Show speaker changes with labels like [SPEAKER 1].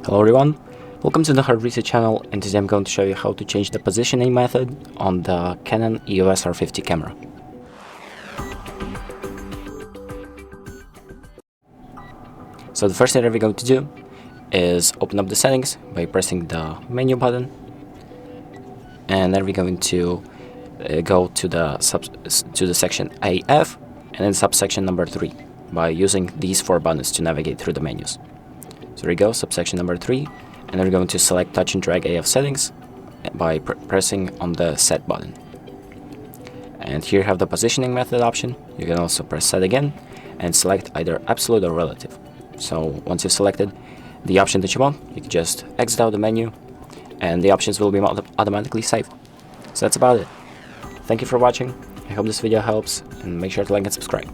[SPEAKER 1] Hello everyone, welcome to the Hard Reset channel, and today I'm going to show you how to change the positioning method on the Canon EOS R50 camera. So the first thing that we're going to do is open up the settings by pressing the menu button, and then we're going to go to the section AF and then subsection number 3 by using these 4 buttons to navigate through the menus. So there we go, subsection number 3, and then we're going to select touch and drag AF settings by pressing on the set button. And here you have the positioning method option. You can also press set again and select either absolute or relative. So once you've selected the option that you want, you can just exit out the menu and the options will be automatically saved. So that's about it. Thank you for watching. I hope this video helps, and make sure to like and subscribe.